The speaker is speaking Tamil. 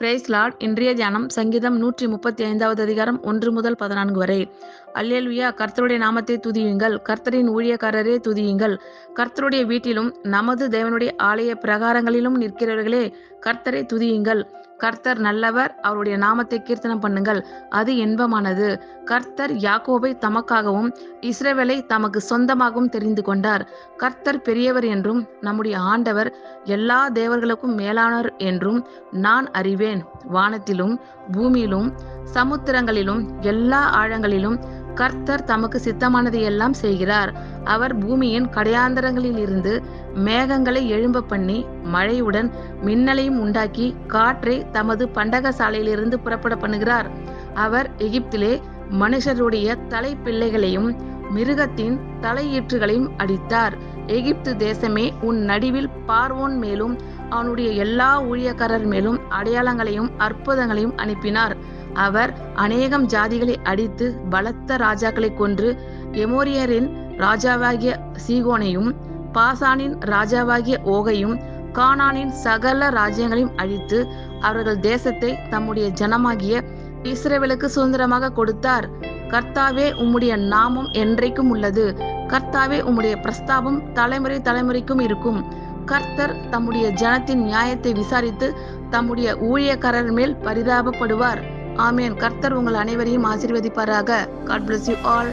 Price Lord. இன்றைய தியானம் சங்கீதம் 135வது அதிகாரம் 1 முதல் 14 வரை. அல்லேலுயா. கர்த்தருடைய நாமத்தை துதியுங்கள். கர்த்தரின் ஊழியக்காரரே துதியுங்கள். கர்த்தருடைய வீட்டிலும் நமது தேவனுடைய ஆலய பிரகாரங்களிலும் நிற்கிறவர்களே கர்த்தரை துதியுங்கள். கர்த்தர் நல்லவர், அவருடைய நாமத்தை கீர்த்தனம் பண்ணுங்கள், அது இன்பமானது. கர்த்தர் யாக்கோபை தமக்காகவும் இஸ்ரவேலை தமக்கு சொந்தமாகவும் தெரிந்து கொண்டார். கர்த்தர் பெரியவர் என்றும் நம்முடைய ஆண்டவர் எல்லா தேவர்களுக்கும் மேலானவர் என்றும் நான் அறிவேன். வானத்திலும் பூமியிலும் சமுத்திரங்களிலும் எல்லா ஆழங்களிலும் கர்த்தர் தமக்கு சித்தமானதை எல்லாம் செய்கிறார். அவர் பூமியின் கடையாந்தரங்களில் இருந்து மேகங்களை எழும்ப பண்ணி மழையுடன் மின்னலையும் உண்டாக்கி காற்றை தமது பண்டக சாலையிலிருந்து புறப்பட பண்ணுகிறார். அவர் எகிப்திலே மனுஷருடைய தலை பிள்ளைகளையும் மிருகத்தின் தலையீற்றுகளையும் அடித்தார். எகிப்து தேசமே, உன் நடுவில் பார்வோன் மேலும் அவனுடைய எல்லா ஊழியக்காரர் மேலும் அடையாளங்களையும் அற்புதங்களையும் அனுப்பினார். அவர் அநேகம் ஜாதிகளை அடித்து பலத்த ராஜாக்களை கொன்று எமோரியரின் ராஜாவாகிய சீகோனையும் பாசானின் ராஜாவாகிய ஓகையும் கானானின் சகல ராஜ்யங்களையும் அழித்து அவர்கள் தேசத்தை தம்முடைய ஜனமாகிய இஸ்ரவேலுக்கு சுதந்திரமாக கொடுத்தார். கர்த்தாவே, உம்முடைய நாமம் என்றைக்கும் உள்ளது. கர்த்தாவே, உம்முடைய பிரஸ்தாபம் தலைமுறை தலைமுறைக்கும் இருக்கும். கர்த்தர் தம்முடைய ஜனத்தின் நியாயத்தை விசாரித்து தம்முடைய ஊழியக்காரர் மேல் பரிதாபப்படுவார். ஆமேன். கர்த்தர் உங்கள் அனைவரையும் ஆசீர்வதிப்பாராக. God bless you all.